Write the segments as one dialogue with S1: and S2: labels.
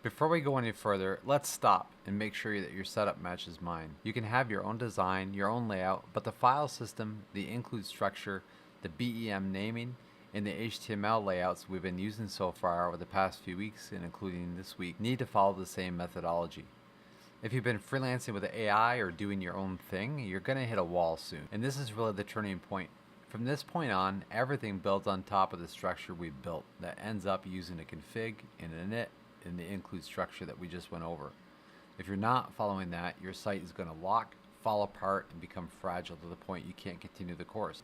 S1: Before we go any further, let's stop and make sure that your setup matches mine. You can have your own design, your own layout, but the file system, the include structure, the BEM naming, and the HTML layouts we've been using so far over the past few weeks and including this week need to follow the same methodology. If you've been freelancing with AI or doing your own thing, you're going to hit a wall soon. And this is really the turning point. From this point on, everything builds on top of the structure we've built that ends up using a config and an init in the include structure that we just went over. If you're not following that, your site is going to lock, fall apart, and become fragile to the point you can't continue the course.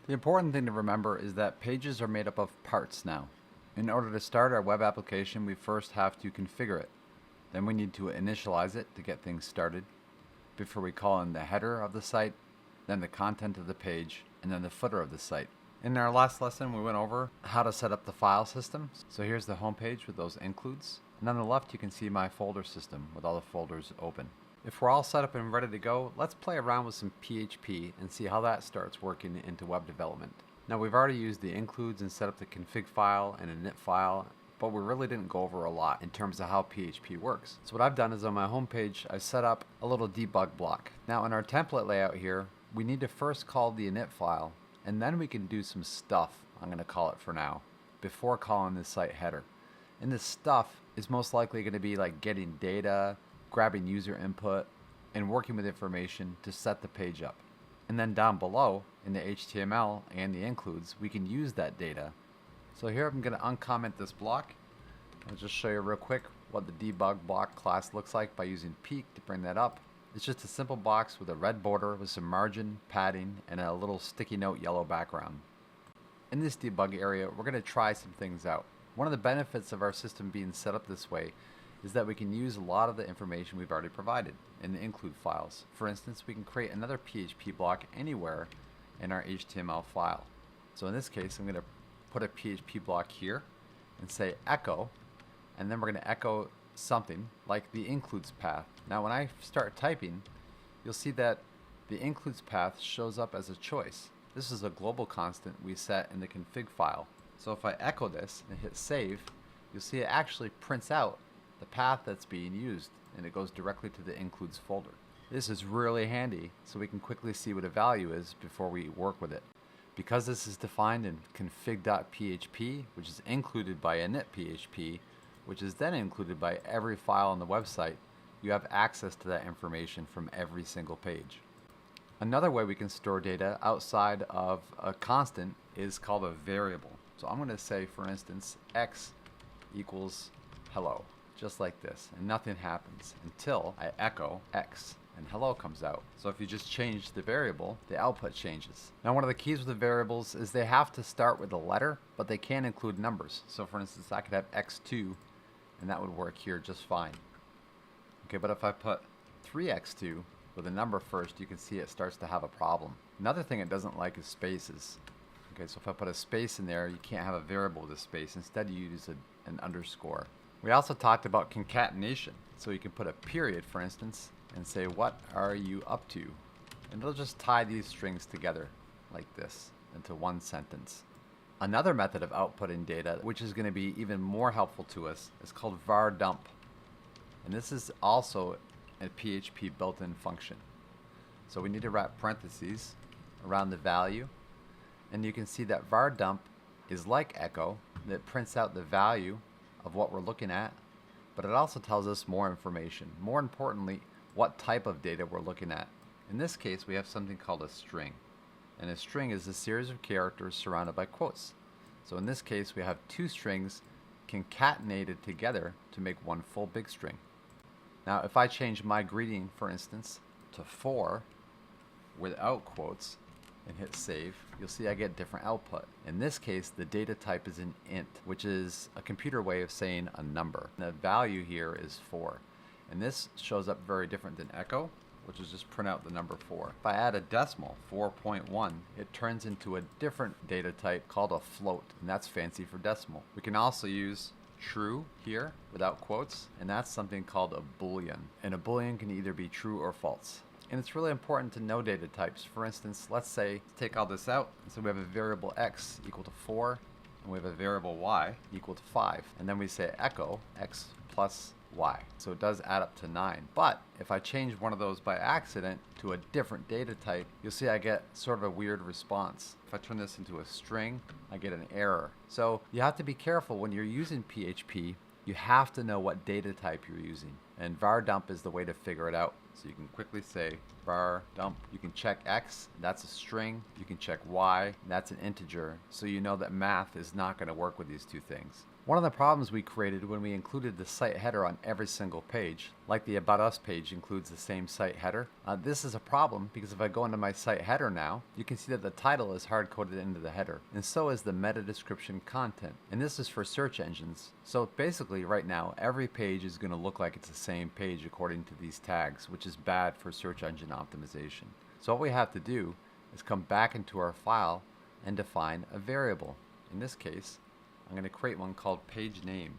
S1: The important thing to remember is that pages are made up of parts now. In order to start our web application, we first have to configure it. Then we need to initialize it to get things started before we call in the header of the site, then the content of the page, and then the footer of the site. In our last lesson, we went over how to set up the file system. So here's the home page with those includes. And on the left, you can see my folder system with all the folders open. If we're all set up and ready to go, let's play around with some PHP and see how that starts working into web development. Now, we've already used the includes and set up the config file and init file, but we really didn't go over a lot in terms of how PHP works. So what I've done is on my home page, I've set up a little debug block. Now in our template layout here, we need to first call the init file, and then we can do some stuff, I'm going to call it for now, before calling the site header. And this stuff is most likely going to be like getting data, grabbing user input, and working with information to set the page up. And then down below in the HTML and the includes, we can use that data. So here I'm going to uncomment this block. I'll just show you real quick what the debug block class looks like by using peek to bring that up. It's just a simple box with a red border with some margin, padding, and a little sticky note yellow background. In this debug area, we're going to try some things out. One of the benefits of our system being set up this way is that we can use a lot of the information we've already provided in the include files. For instance, we can create another PHP block anywhere in our HTML file. So in this case, I'm going to put a PHP block here and say echo, and then we're going to echo something like the includes path. Now when I start typing, you'll see that the includes path shows up as a choice. This is a global constant we set in the config file. So if I echo this and hit save, you'll see it actually prints out the path that's being used, and it goes directly to the includes folder. This is really handy so we can quickly see what a value is before we work with it. Because this is defined in config.php, which is included by init.php, which is then included by every file on the website, you have access to that information from every single page. Another way we can store data outside of a constant is called a variable. So I'm going to say, for instance, x equals hello, just like this, and nothing happens until I echo x. And hello comes out. So if you just change the variable, the output changes. Now one of the keys with the variables is they have to start with a letter, but they can include numbers. So for instance, I could have x2, and that would work here just fine. Okay, but if I put 3x2 with a number first, you can see it starts to have a problem. Another thing it doesn't like is spaces. Okay, so if I put a space in there, you can't have a variable with a space. Instead, you use an underscore. We also talked about concatenation. So you can put a period, for instance, and say, what are you up to? And it'll just tie these strings together like this into one sentence. Another method of outputting data, which is going to be even more helpful to us, is called var dump. And this is also a PHP built-in function. So we need to wrap parentheses around the value. And you can see that var dump is like echo, that prints out the value of what we're looking at, but it also tells us more information. More importantly, what type of data we're looking at. In this case, we have something called a string. And a string is a series of characters surrounded by quotes. So in this case, we have two strings concatenated together to make one full big string. Now, if I change my greeting, for instance, to 4 without quotes and hit save, you'll see I get different output. In this case, the data type is an int, which is a computer way of saying a number. The value here is 4. And this shows up very different than echo, which is just print out the number 4. If I add a decimal, 4.1, it turns into a different data type called a float, and that's fancy for decimal. We can also use true here without quotes, and that's something called a Boolean. And a Boolean can either be true or false. And it's really important to know data types. For instance, let's say, take all this out, so we have a variable x equal to 4, and we have a variable y equal to 5. And then we say echo x plus Y. So it does add up to 9. But if I change one of those by accident to a different data type, you'll see I get sort of a weird response. If I turn this into a string, I get an error. So you have to be careful when you're using PHP. You have to know what data type you're using. And var dump is the way to figure it out. So you can quickly say var dump. You can check X, that's a string. You can check Y, that's an integer. So you know that math is not going to work with these two things. One of the problems we created when we included the site header on every single page, like the About Us page includes the same site header, this is a problem because if I go into my site header now, you can see that the title is hard-coded into the header, and so is the meta description content. And this is for search engines. So basically right now, every page is going to look like it's the same page according to these tags, which is bad for search engine optimization. So what we have to do is come back into our file and define a variable. In this case, I'm going to create one called page name.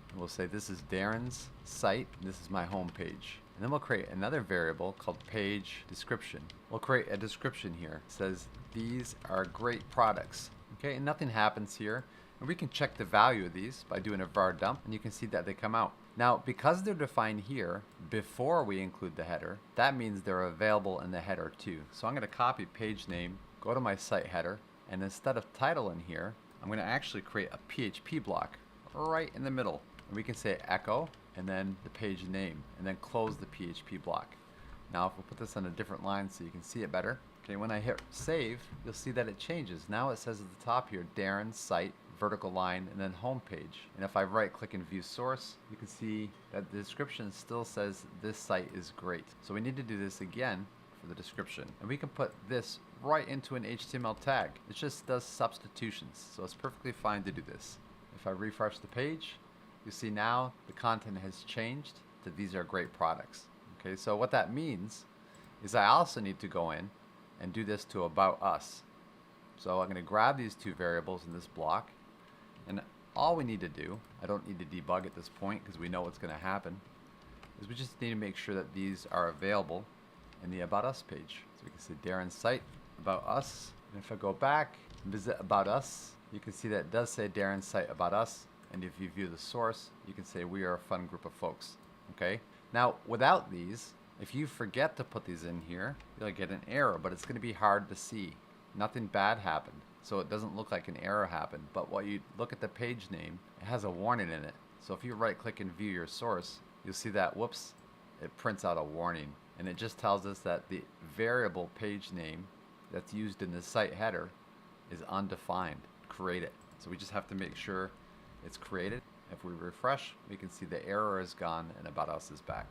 S1: And we'll say this is Darren's site, and this is my home page. And then we'll create another variable called page description. We'll create a description here. It says these are great products. Okay, and nothing happens here. And we can check the value of these by doing a var dump, and you can see that they come out. Now, because they're defined here before we include the header, that means they're available in the header too. So I'm going to copy page name, go to my site header, and instead of title in here, I'm going to actually create a PHP block right in the middle. And we can say echo and then the page name and then close the PHP block. Now if we put this on a different line so you can see it better. Okay, when I hit save, you'll see that it changes. Now it says at the top here, Darren's site, vertical line, and then home page. And if I right click and view source, you can see that the description still says this site is great. So we need to do this again for the description. And we can put this right into an HTML tag. It just does substitutions, so it's perfectly fine to do this. If I refresh the page, you see now the content has changed to these are great products. Okay, so what that means is I also need to go in and do this to About Us. So I'm going to grab these two variables in this block, and all we need to do, I don't need to debug at this point because we know what's going to happen, is we just need to make sure that these are available in the About Us page. So we can say Darren's site, About Us, and if I go back and visit About Us, you can see that it does say Darren's site, About Us, and if you view the source, you can say we are a fun group of folks. Okay? Now, without these, if you forget to put these in here, you'll get an error, but it's going to be hard to see. Nothing bad happened, so it doesn't look like an error happened, but what you look at the page name, it has a warning in it. So if you right click and view your source, you'll see that, whoops, it prints out a warning. And it just tells us that the variable page name that's used in the site header is undefined. Create it. So we just have to make sure it's created. If we refresh, we can see the error is gone and About Us is back.